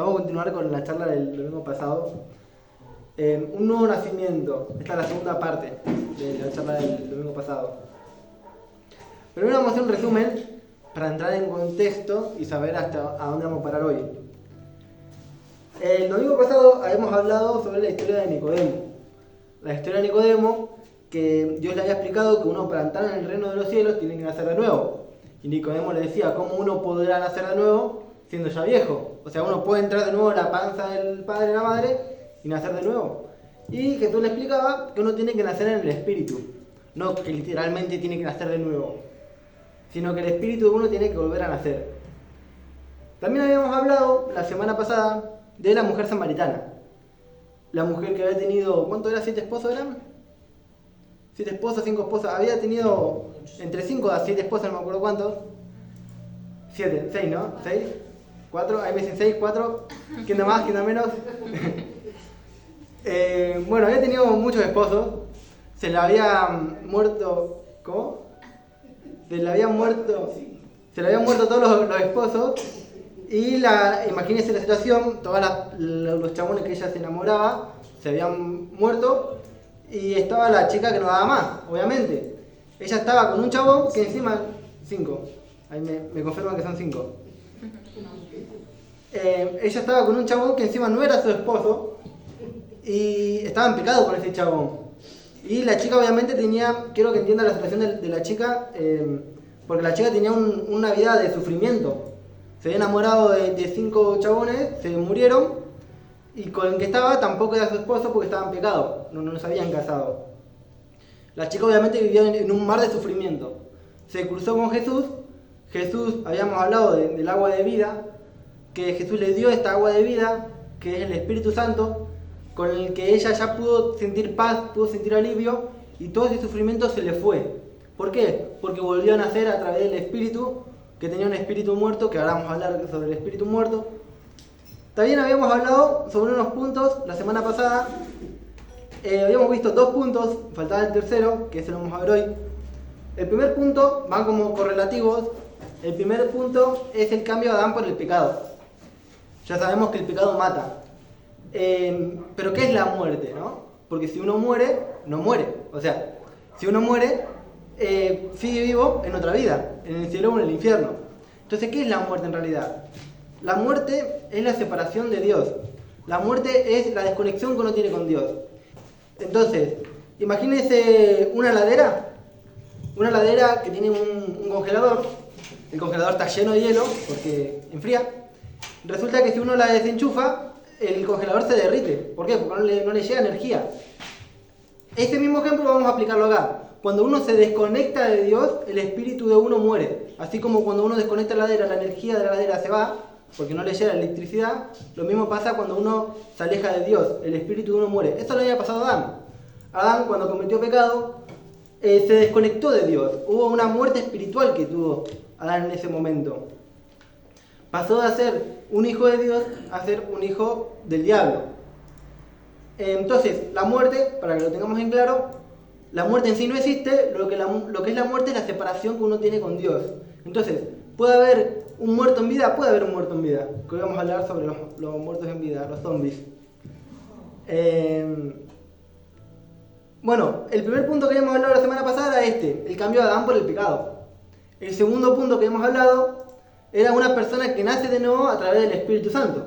Vamos a continuar con la charla del domingo pasado. Un nuevo nacimiento. Esta es la segunda parte de la charla del domingo pasado. Primero vamos a hacer un resumen para entrar en contexto y saber hasta a dónde vamos a parar hoy. El domingo pasado habíamos hablado sobre la historia de Nicodemo. La historia de Nicodemo, que Dios le había explicado que uno para entrar en el reino de los cielos tiene que nacer de nuevo. Y Nicodemo le decía, ¿cómo uno podrá nacer de nuevo siendo ya viejo? O sea, uno puede entrar de nuevo en la panza del padre y la madre y nacer de nuevo. Y Jesús le explicaba que uno tiene que nacer en el espíritu. No que literalmente tiene que nacer de nuevo, sino que el espíritu de uno tiene que volver a nacer. También habíamos hablado la semana pasada de la mujer samaritana. La mujer que había tenido, ¿cuánto era? ¿7 esposos eran? 7 esposas, 5 esposas. Había tenido entre 5 a 7 esposas, no me acuerdo cuántos. 7, 6, ¿no? 6, 4, ahí me dicen 6, 4. ¿Quién da más? ¿Quién da menos? Bueno, había tenido muchos esposos. Se le había muerto. ¿Cómo? Se le habían muerto todos los esposos. Y imagínense la situación: todos los chabones que ella se enamoraba se habían muerto. Y estaba la chica que no daba más, obviamente. Ella estaba con un chabón que encima... 5. Ahí me confirman que son 5. Ella estaba con un chabón que encima no era su esposo. Y estaba en pecado con ese chabón. Y la chica obviamente tenía... Quiero que entiendan la situación de la chica. Porque la chica tenía una vida de sufrimiento. Se había enamorado de 5 chabones, se murieron. Y con el que estaba tampoco era su esposo porque estaba en pecado, no se habían casado. La chica obviamente vivía en un mar de sufrimiento. Se cruzó con Jesús. Jesús, habíamos hablado del agua de vida, que Jesús le dio esta agua de vida, que es el Espíritu Santo, con el que ella ya pudo sentir paz, pudo sentir alivio, y todo ese sufrimiento se le fue. ¿Por qué? Porque volvió a nacer a través del Espíritu, que tenía un espíritu muerto, que ahora vamos a hablar sobre el espíritu muerto. También habíamos hablado sobre unos puntos la semana pasada. Habíamos visto 2 puntos, faltaba el tercero, que ese lo vamos a ver hoy. El primer punto, van como correlativos. El primer punto es el cambio de Adán por el pecado. Ya sabemos que el pecado mata. Pero ¿qué es la muerte, no? Porque si uno muere, no muere. O sea, si uno muere, sigue vivo en otra vida, en el cielo o en el infierno. Entonces, ¿qué es la muerte en realidad? La muerte es la separación de Dios. La muerte es la desconexión que uno tiene con Dios. Entonces, imagínense una heladera que tiene un congelador. El congelador está lleno de hielo porque enfría. Resulta que si uno la desenchufa, el congelador se derrite. ¿Por qué? Porque no le llega energía. Este mismo ejemplo vamos a aplicarlo acá. Cuando uno se desconecta de Dios, el espíritu de uno muere. Así como cuando uno desconecta la heladera, la energía de la heladera se va, porque no le llega electricidad. Lo mismo pasa cuando uno se aleja de Dios, el espíritu de uno muere. Esto le había pasado a Adán. Adán, cuando cometió pecado, se desconectó de Dios. Hubo una muerte espiritual que tuvo Adán en ese momento. Pasó de ser un hijo de Dios a ser un hijo del diablo. Entonces, la muerte, para que lo tengamos en claro, la muerte en sí no existe. Lo que es la muerte es la separación que uno tiene con Dios. Entonces, ¿puede haber un muerto en vida? Puede haber un muerto en vida. Que hoy vamos a hablar sobre los muertos en vida, los zombies. Bueno, el primer punto que habíamos hablado la semana pasada era el cambio de Adán por el pecado. El segundo punto que hemos hablado era una persona que nace de nuevo a través del Espíritu Santo.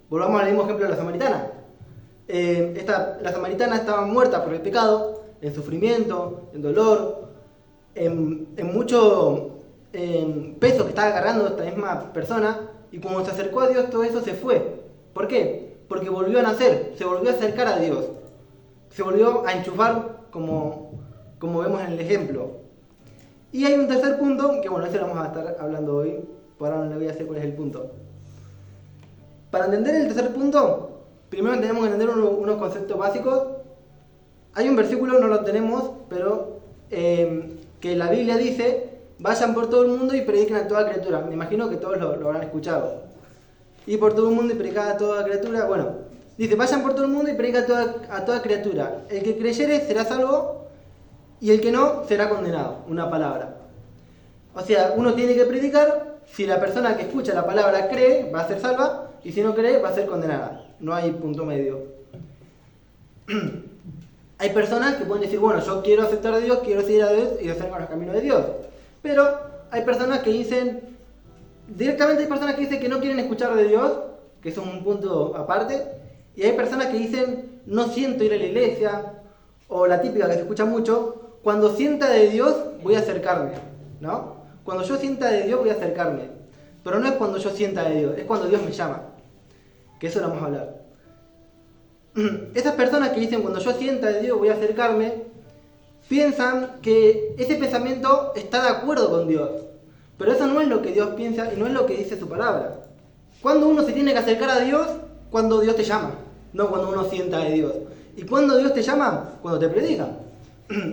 Volvamos al mismo ejemplo de la samaritana. La samaritana estaba muerta por el pecado, en sufrimiento, en dolor, en mucho peso que estaba cargando esta misma persona, y cuando se acercó a Dios todo eso se fue. ¿Por qué? Porque volvió a nacer, se volvió a acercar a Dios, se volvió a enchufar como vemos en el ejemplo. Y hay un tercer punto, que bueno, ese lo vamos a estar hablando hoy, por ahora no le voy a decir cuál es el punto. Para entender el tercer punto, primero tenemos que entender unos conceptos básicos. Hay un versículo, no lo tenemos, pero que la Biblia dice: vayan por todo el mundo y prediquen a toda criatura. Me imagino que todos lo habrán escuchado. Y por todo el mundo y predicar a toda criatura. Bueno, dice: vayan por todo el mundo y prediquen a toda criatura. El que creyere será salvo, y el que no será condenado. Una palabra. O sea, uno tiene que predicar. Si la persona que escucha la palabra cree, va a ser salva. y si no cree va a ser condenada. No hay punto medio. Hay personas que pueden decir, bueno, yo quiero aceptar a Dios, quiero seguir a Dios y hacer con los caminos de Dios. Pero hay personas que dicen, directamente hay personas que dicen que no quieren escuchar de Dios, que es un punto aparte, y hay personas que dicen, no siento ir a la iglesia, o la típica que se escucha mucho, cuando sienta de Dios voy a acercarme, ¿no? Cuando yo sienta de Dios voy a acercarme, pero no es cuando yo sienta de Dios, es cuando Dios me llama, que eso lo vamos a hablar. Esas personas que dicen, cuando yo sienta de Dios voy a acercarme, piensan que ese pensamiento está de acuerdo con Dios, pero eso no es lo que Dios piensa y no es lo que dice su palabra. Cuando uno se tiene que acercar a Dios, cuando Dios te llama, no cuando uno sienta de Dios. ¿Y cuando Dios te llama? Cuando te predican.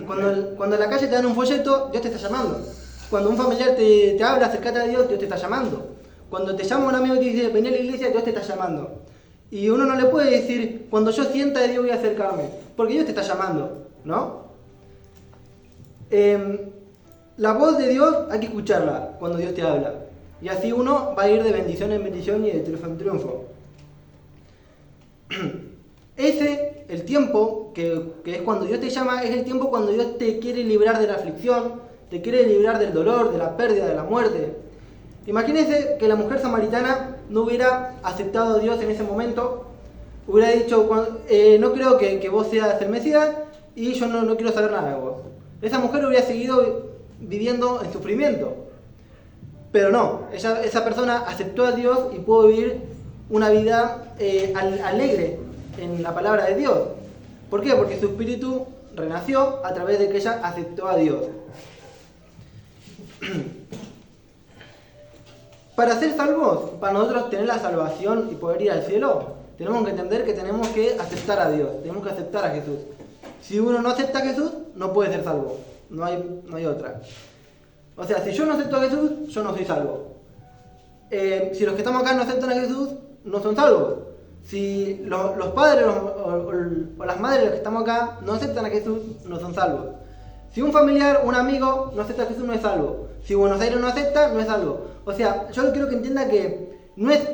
Cuando en la calle te dan un folleto, Dios te está llamando. Cuando un familiar te habla, acércate a Dios, Dios te está llamando. Cuando te llama un amigo y te dice, vení a la iglesia, Dios te está llamando. Y uno no le puede decir, cuando yo sienta de Dios voy a acercarme, porque Dios te está llamando, ¿no? La voz de Dios hay que escucharla cuando Dios te habla. Y así uno va a ir de bendición en bendición y de triunfo en triunfo. El tiempo que es cuando Dios te llama, es el tiempo cuando Dios te quiere librar de la aflicción, te quiere librar del dolor, de la pérdida, de la muerte. Imagínense que la mujer samaritana no hubiera aceptado a Dios en ese momento, hubiera dicho, no creo que vos seas el Mesías y yo no quiero saber nada de vos. Esa mujer hubiera seguido viviendo en sufrimiento. Pero no, esa persona aceptó a Dios y pudo vivir una vida alegre en la palabra de Dios. ¿Por qué? Porque su espíritu renació a través de que ella aceptó a Dios. Para ser salvos, para nosotros tener la salvación y poder ir al cielo, tenemos que entender que tenemos que aceptar a Dios, tenemos que aceptar a Jesús. Si uno no acepta a Jesús, no puede ser salvo, no hay otra. O sea, si yo no acepto a Jesús, yo no soy salvo. Si los que estamos acá no aceptan a Jesús, no son salvos. Si los padres o las madres de los que estamos acá no aceptan a Jesús, no son salvos. Si un familiar, un amigo no acepta a Jesús, no es salvo. Si Buenos Aires no acepta, no es salvo. O sea, yo quiero que entienda que no es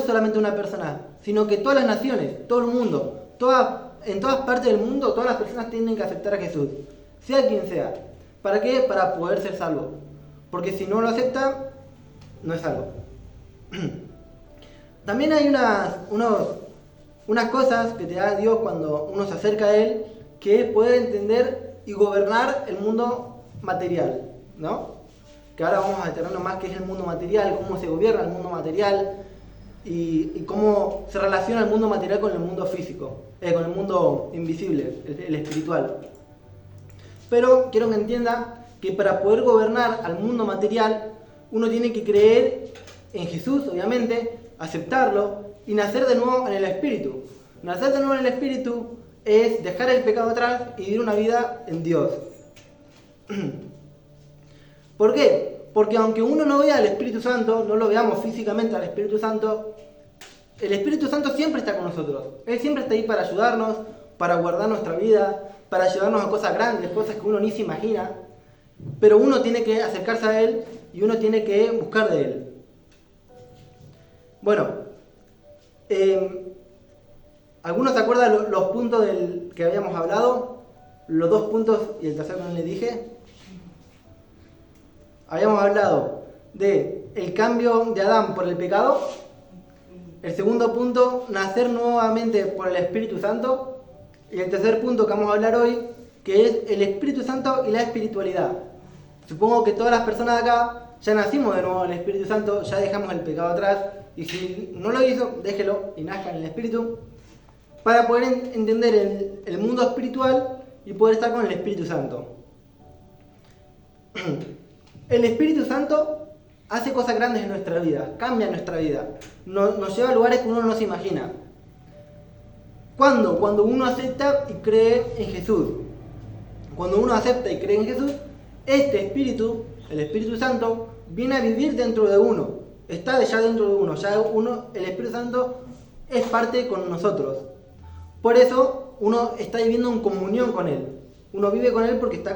solamente una persona, sino que todas las naciones, todo el mundo, en todas partes del mundo, todas las personas tienen que aceptar a Jesús, sea quien sea. ¿Para qué? Para poder ser salvo. Porque si no lo acepta, no es salvo. También hay unas cosas que te da Dios cuando uno se acerca a Él, que es poder entender y gobernar el mundo material, ¿no? Que ahora vamos a determinar más qué es el mundo material, cómo se gobierna el mundo material y cómo se relaciona el mundo material con el mundo físico, con el mundo invisible, el espiritual. Pero quiero que entienda que para poder gobernar al mundo material, uno tiene que creer en Jesús, obviamente, aceptarlo y nacer de nuevo en el Espíritu. Nacer de nuevo en el Espíritu es dejar el pecado atrás y vivir una vida en Dios. ¿Por qué? Porque aunque uno no vea al Espíritu Santo, no lo veamos físicamente al Espíritu Santo, el Espíritu Santo siempre está con nosotros. Él siempre está ahí para ayudarnos, para guardar nuestra vida, para llevarnos a cosas grandes, cosas que uno ni se imagina. Pero uno tiene que acercarse a Él y uno tiene que buscar de Él. Bueno, ¿algunos se acuerdan los puntos que habíamos hablado? Los 2 puntos y el tercero no les dije. Habíamos hablado de el cambio de Adán por el pecado. El segundo punto, nacer nuevamente por el Espíritu Santo. Y el tercer punto que vamos a hablar hoy, que es el Espíritu Santo y la espiritualidad. Supongo que todas las personas de acá ya nacimos de nuevo en el Espíritu Santo, ya dejamos el pecado atrás. Y si no lo hizo, déjelo y nazca en el Espíritu. Para poder entender el mundo espiritual y poder estar con el Espíritu Santo. El Espíritu Santo hace cosas grandes en nuestra vida, cambia nuestra vida, nos lleva a lugares que uno no se imagina. ¿Cuándo? Cuando uno acepta y cree en Jesús. Cuando uno acepta y cree en Jesús, este Espíritu, el Espíritu Santo, viene a vivir dentro de uno, está ya dentro de uno, el Espíritu Santo es parte con nosotros. Por eso uno está viviendo en comunión con Él. Uno vive con Él porque está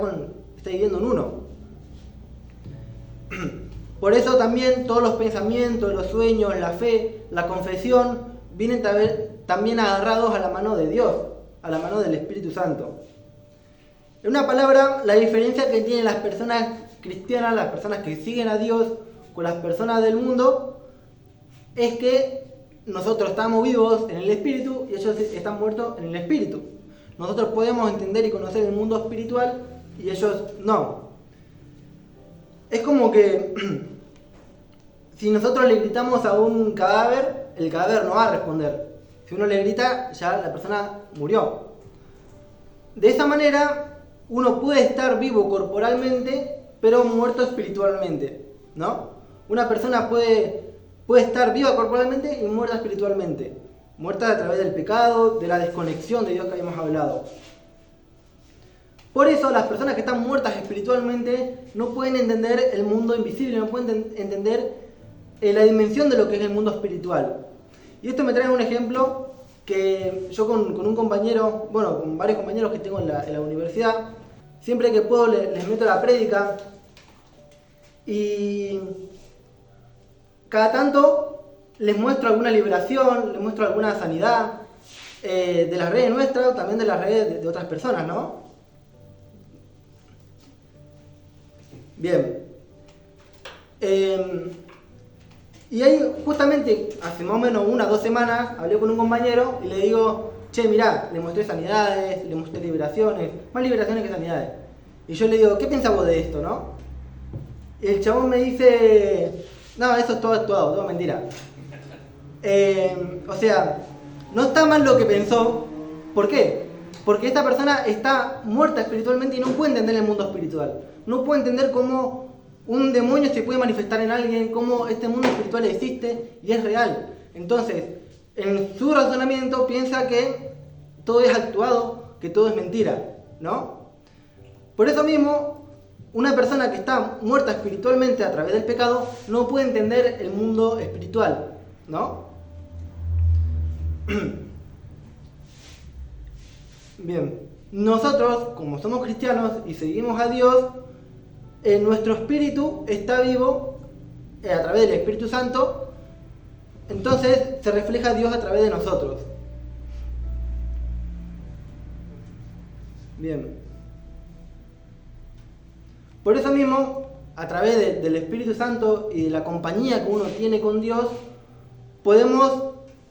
viviendo en uno. Por eso también todos los pensamientos, los sueños, la fe, la confesión, vienen también agarrados a la mano de Dios, a la mano del Espíritu Santo. En una palabra, la diferencia que tienen las personas cristianas, las personas que siguen a Dios, con las personas del mundo, es que nosotros estamos vivos en el Espíritu y ellos están muertos en el Espíritu. Nosotros podemos entender y conocer el mundo espiritual y ellos no. Es como que si nosotros le gritamos a un cadáver, el cadáver no va a responder. Si uno le grita, ya la persona murió. De esa manera, uno puede estar vivo corporalmente, pero muerto espiritualmente, ¿no? Una persona puede estar viva corporalmente y muerta espiritualmente. Muerta a través del pecado, de la desconexión de Dios que habíamos hablado. Por eso las personas que están muertas espiritualmente no pueden entender el mundo invisible, no pueden entender la dimensión de lo que es el mundo espiritual. Y esto me trae un ejemplo que yo con un compañero, bueno, con varios compañeros que tengo en la universidad, siempre que puedo les meto la prédica y cada tanto les muestro alguna liberación, les muestro alguna sanidad de las redes nuestras, también de las redes de otras personas, ¿no? Bien. Y ahí justamente hace más o menos 1 o 2 semanas hablé con un compañero y le digo, che, mirá, le mostré sanidades, le mostré liberaciones, más liberaciones que sanidades. Y yo le digo, ¿qué pensás vos de esto, no? Y el chabón me dice, no, eso es todo actuado, todo mentira. O sea, no está mal lo que pensó. ¿Por qué? Porque esta persona está muerta espiritualmente y no puede entender el mundo espiritual. No puede entender cómo un demonio se puede manifestar en alguien, cómo este mundo espiritual existe y es real. Entonces, en su razonamiento piensa que todo es actuado, que todo es mentira, ¿no? Por eso mismo, una persona que está muerta espiritualmente a través del pecado no puede entender el mundo espiritual, ¿no? Bien, nosotros, como somos cristianos y seguimos a Dios, nuestro espíritu está vivo a través del Espíritu Santo, entonces se refleja Dios a través de nosotros. Bien. Por eso mismo, a través del Espíritu Santo y de la compañía que uno tiene con Dios, podemos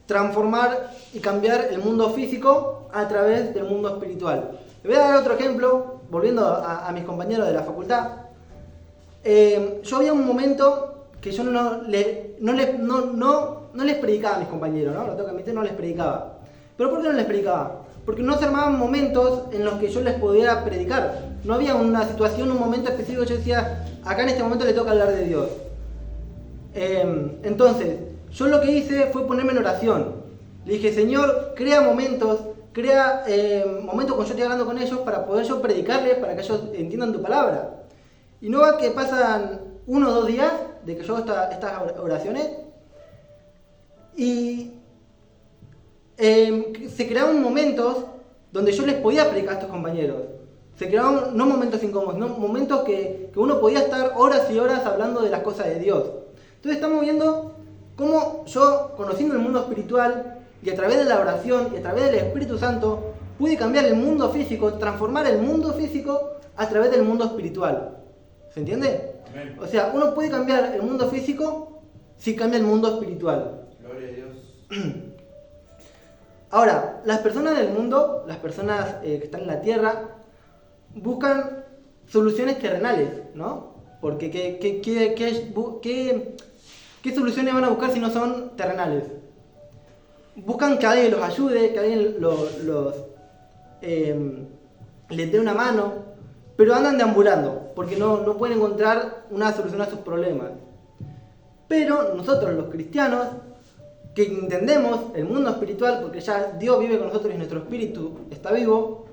transformar y cambiar el mundo físico a través del mundo espiritual. Le voy a dar otro ejemplo, volviendo a mis compañeros de la facultad. Yo había un momento que yo no les predicaba a mis compañeros, ¿no? Lo tengo que admitir, no les predicaba. ¿Pero por qué no les predicaba? Porque no se armaban momentos en los que yo les pudiera predicar. No había una situación, un momento específico que yo decía, acá en este momento le toca hablar de Dios. Entonces, yo lo que hice fue ponerme en oración. Le dije, Señor, crea momentos cuando yo estoy hablando con ellos para poder yo predicarles, para que ellos entiendan tu palabra. Y no va que pasan 1 o 2 días de que yo hago estas oraciones y se creaban momentos donde yo les podía predicar a estos compañeros. Se creaban no momentos incómodos, no momentos que uno podía estar horas y horas hablando de las cosas de Dios. Entonces estamos viendo cómo yo, conociendo el mundo espiritual y a través de la oración y a través del Espíritu Santo, pude cambiar el mundo físico, transformar el mundo físico a través del mundo espiritual. ¿Se entiende? Amén. O sea, uno puede cambiar el mundo físico si cambia el mundo espiritual. Gloria a Dios. Ahora, las personas del mundo, las personas que están en la tierra, buscan soluciones terrenales, ¿no? Porque ¿qué soluciones van a buscar si no son terrenales? Buscan que alguien los ayude, que alguien les dé una mano, pero andan deambulando, porque no pueden encontrar una solución a sus problemas. Pero nosotros los cristianos, que entendemos el mundo espiritual, porque ya Dios vive con nosotros y nuestro espíritu está vivo,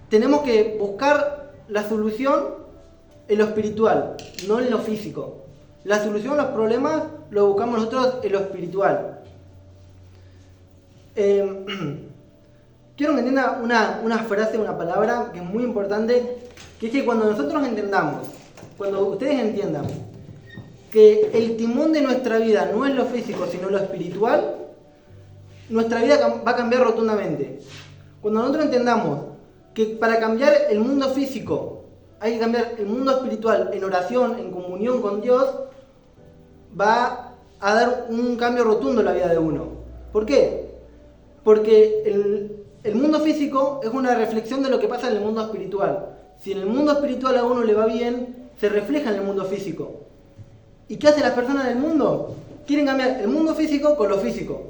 tenemos que buscar la solución en lo espiritual, no en lo físico. La solución a los problemas lo buscamos nosotros en lo espiritual. Quiero que entienda una frase, una palabra que es muy importante Que es que cuando nosotros entendamos, cuando ustedes entiendan que el timón de nuestra vida no es lo físico, sino lo espiritual, nuestra vida va a cambiar rotundamente. Cuando nosotros entendamos que para cambiar el mundo físico hay que cambiar el mundo espiritual en oración, en comunión con Dios, va a dar un cambio rotundo en la vida de uno. ¿Por qué? Porque el mundo físico es una reflexión de lo que pasa en el mundo espiritual. Si en el mundo espiritual a uno le va bien, se refleja en el mundo físico. ¿Y qué hacen las personas del mundo? Quieren cambiar el mundo físico con lo físico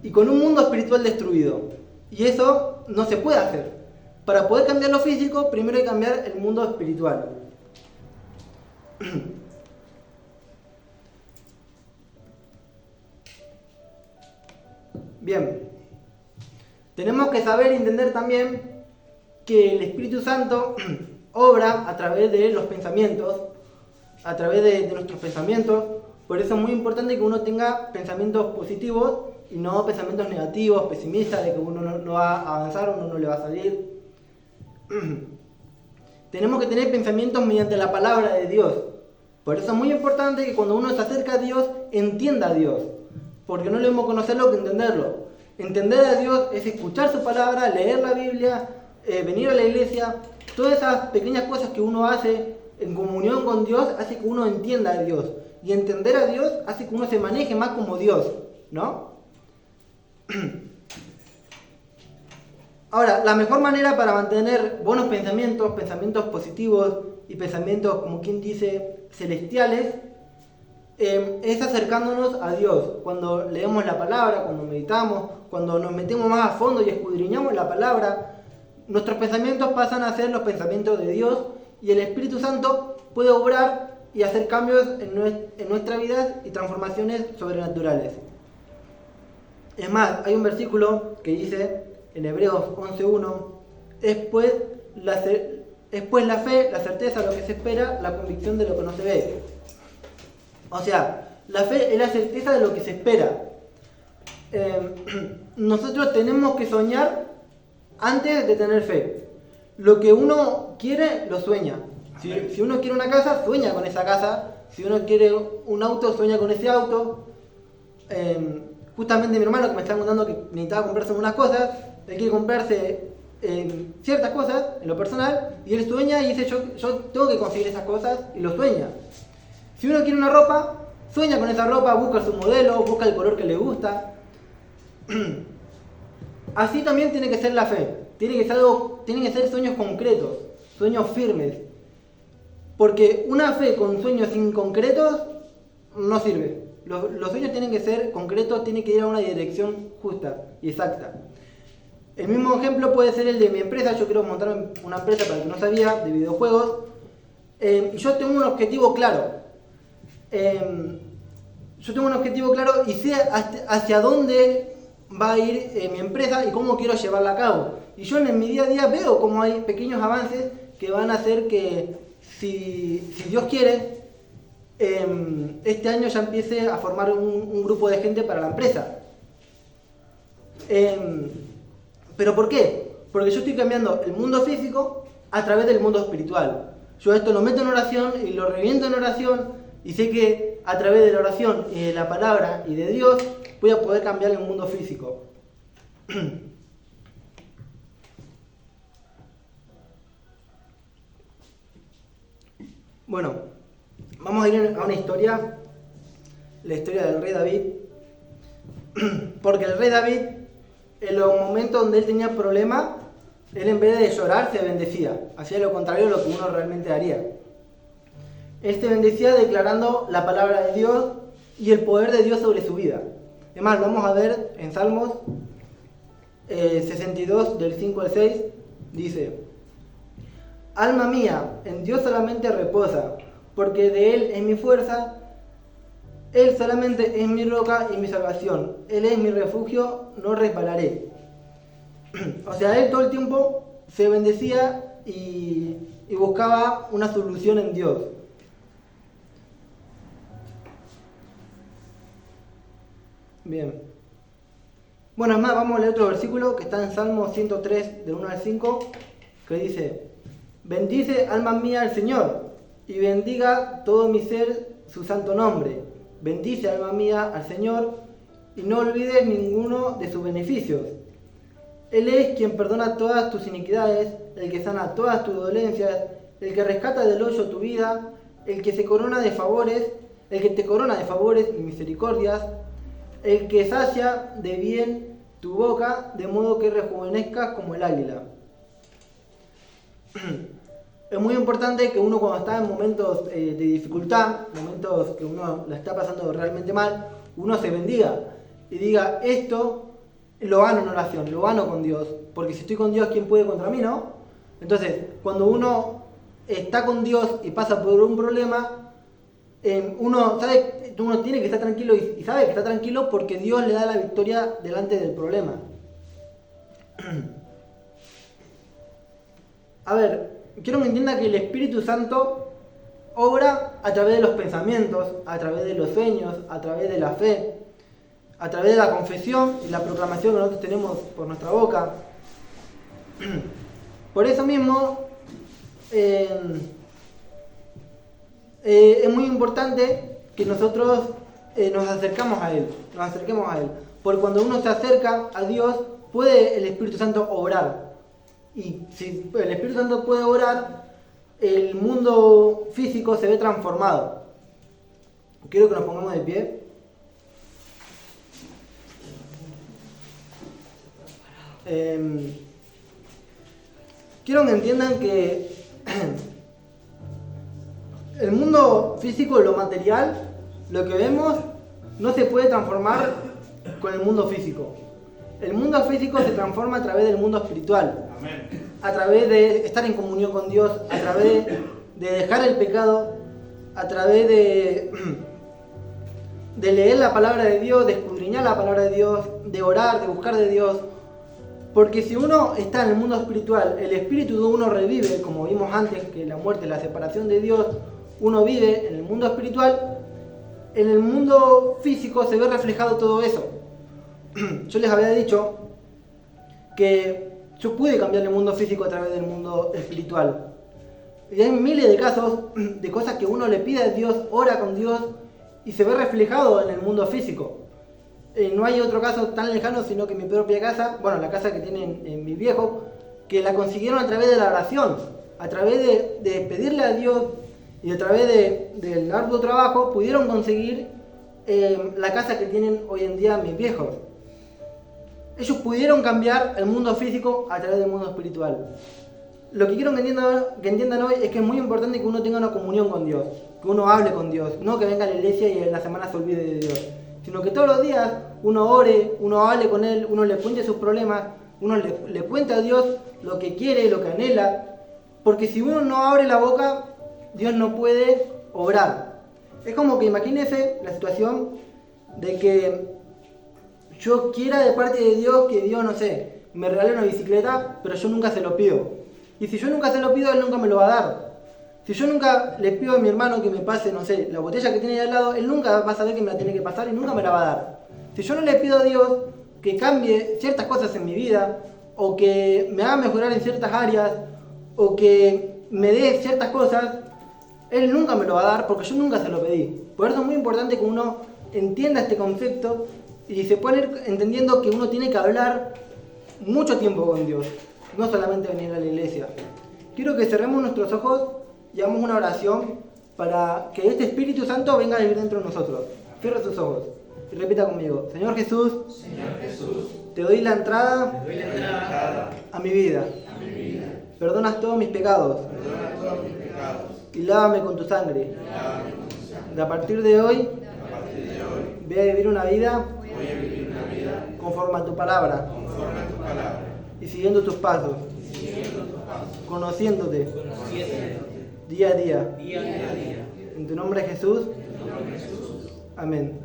y con un mundo espiritual destruido. Y eso no se puede hacer. Para poder cambiar lo físico, primero hay que cambiar el mundo espiritual. Bien, tenemos que saber y entender también que el Espíritu Santo obra a través de los pensamientos, a través de nuestros pensamientos. Por eso es muy importante que uno tenga pensamientos positivos y no pensamientos negativos, pesimistas, de que uno no va a avanzar, uno no le va a salir. Tenemos que tener pensamientos mediante la palabra de Dios. Por eso es muy importante que cuando uno se acerca a Dios, entienda a Dios. Porque no debemos conocerlo que entenderlo. Entender a Dios es escuchar su palabra, leer la Biblia, venir a la iglesia. Todas esas pequeñas cosas que uno hace en comunión con Dios hace que uno entienda a Dios. Y entender a Dios hace que uno se maneje más como Dios, ¿no? Ahora, la mejor manera para mantener buenos pensamientos, pensamientos positivos y pensamientos, como quien dice, celestiales, es acercándonos a Dios. Cuando leemos la palabra, cuando meditamos, cuando nos metemos más a fondo y escudriñamos la palabra, nuestros pensamientos pasan a ser los pensamientos de Dios y el Espíritu Santo puede obrar y hacer cambios en nuestra vida y transformaciones sobrenaturales. Es más, hay un versículo que dice en Hebreos 11:1, es pues la fe, la certeza de lo que se espera, la convicción de lo que no se ve. O sea, la fe es la certeza de lo que se espera. Nosotros tenemos que soñar antes de tener fe. Lo que uno quiere, lo sueña. Si uno quiere una casa, sueña con esa casa. Si uno quiere un auto, sueña con ese auto. Justamente mi hermano que me estaba contando que necesitaba comprarse unas cosas, él quiere comprarse ciertas cosas en lo personal y él sueña y dice yo tengo que conseguir esas cosas y lo sueña. Si uno quiere una ropa, sueña con esa ropa, busca su modelo, busca el color que le gusta. Así también tiene que ser la fe. Tienen que ser sueños concretos, sueños firmes. Porque una fe con sueños inconcretos no sirve. Los sueños tienen que ser concretos, tienen que ir a una dirección justa y exacta. El mismo ejemplo puede ser el de mi empresa. Yo quiero montar una empresa, para el que no sabía, de videojuegos. Y yo tengo un objetivo claro. Y sé hacia dónde va a ir mi empresa y cómo quiero llevarla a cabo. Y yo en mi día a día veo cómo hay pequeños avances que van a hacer que, si Dios quiere, este año ya empiece a formar un grupo de gente para la empresa. ¿Pero por qué? Porque yo estoy cambiando el mundo físico a través del mundo espiritual. Yo esto lo meto en oración y lo reviento en oración y sé que a través de la oración y de la palabra y de Dios voy a poder cambiar el mundo físico. Bueno, vamos a ir a una historia, la historia del rey David, porque el rey David, en los momentos donde él tenía problemas, él en vez de llorar se bendecía, hacía lo contrario de lo que uno realmente haría. Él se bendecía declarando la palabra de Dios y el poder de Dios sobre su vida. Es más, lo vamos a ver en Salmos 62, del 5 al 6, dice: Alma mía, en Dios solamente reposa, porque de Él es mi fuerza, Él solamente es mi roca y mi salvación, Él es mi refugio, no resbalaré. O sea, él todo el tiempo se bendecía y buscaba una solución en Dios. Bien. Bueno, es más, vamos a leer otro versículo que está en Salmo 103, del 1 al 5, que dice: Bendice, alma mía, al Señor, y bendiga todo mi ser su santo nombre. Bendice, alma mía, al Señor, y no olvides ninguno de sus beneficios. Él es quien perdona todas tus iniquidades, el que sana todas tus dolencias, el que rescata del hoyo tu vida, el que te corona de favores y misericordias, el que sacia de bien tu boca, de modo que rejuvenezcas como el águila. Es muy importante que uno, cuando está en momentos de dificultad, momentos que uno la está pasando realmente mal, uno se bendiga y diga: esto lo gano en oración, lo gano con Dios, porque si estoy con Dios, ¿quién puede contra mí, no? Entonces, cuando uno está con Dios y pasa por un problema, uno tiene que estar tranquilo y sabe que está tranquilo porque Dios le da la victoria delante del problema. A ver, quiero que entienda que el Espíritu Santo obra a través de los pensamientos, a través de los sueños, a través de la fe, a través de la confesión y la proclamación que nosotros tenemos por nuestra boca. Por eso mismo es muy importante que nosotros nos acerquemos a Él, porque cuando uno se acerca a Dios, puede el Espíritu Santo obrar. Y si el Espíritu Santo puede obrar, el mundo físico se ve transformado. Quiero que nos pongamos de pie. Quiero que entiendan que el mundo físico, lo material, lo que vemos, no se puede transformar con el mundo físico. El mundo físico se transforma a través del mundo espiritual. Amén. A través de estar en comunión con Dios, a través de dejar el pecado, a través de leer la palabra de Dios, de escudriñar la palabra de Dios, de orar, de buscar de Dios. Porque si uno está en el mundo espiritual, el espíritu de uno revive, como vimos antes, que la muerte, la separación de Dios, uno vive en el mundo espiritual. En el mundo físico se ve reflejado todo eso. Yo les había dicho que yo pude cambiar el mundo físico a través del mundo espiritual. Y hay miles de casos de cosas que uno le pide a Dios, ora con Dios y se ve reflejado en el mundo físico. No hay otro caso tan lejano, sino que mi propia casa, bueno, la casa que tienen mis viejos, que la consiguieron a través de la oración, a través de pedirle a Dios y a través del arduo trabajo, pudieron conseguir la casa que tienen hoy en día mis viejos. Ellos pudieron cambiar el mundo físico a través del mundo espiritual. Lo que quiero que entiendan hoy es que es muy importante que uno tenga una comunión con Dios, que uno hable con Dios, no que venga a la iglesia y en la semana se olvide de Dios, sino que todos los días uno ore, uno hable con Él, uno le cuente sus problemas, uno le cuente a Dios lo que quiere, lo que anhela, porque si uno no abre la boca, Dios no puede obrar. Es como que imagínense la situación de que yo quiera de parte de Dios que Dios, no sé, me regale una bicicleta, pero yo nunca se lo pido. Y si yo nunca se lo pido, Él nunca me lo va a dar. Si yo nunca le pido a mi hermano que me pase, no sé, la botella que tiene ahí al lado, él nunca va a saber que me la tiene que pasar y nunca me la va a dar. Si yo no le pido a Dios que cambie ciertas cosas en mi vida, o que me haga mejorar en ciertas áreas, o que me dé ciertas cosas, Él nunca me lo va a dar porque yo nunca se lo pedí. Por eso es muy importante que uno entienda este concepto y se pueda ir entendiendo que uno tiene que hablar mucho tiempo con Dios, no solamente venir a la iglesia. Quiero que cerremos nuestros ojos y hagamos una oración para que este Espíritu Santo venga a vivir dentro de nosotros. Cierra tus ojos y repita conmigo: Señor Jesús, te doy la entrada a mi vida. Perdonas todos mis pecados y lávame con tu sangre. De a partir de hoy voy a vivir una vida conforme a tu palabra y siguiendo tus pasos, conociéndote día a día. En tu nombre, Jesús. Amén.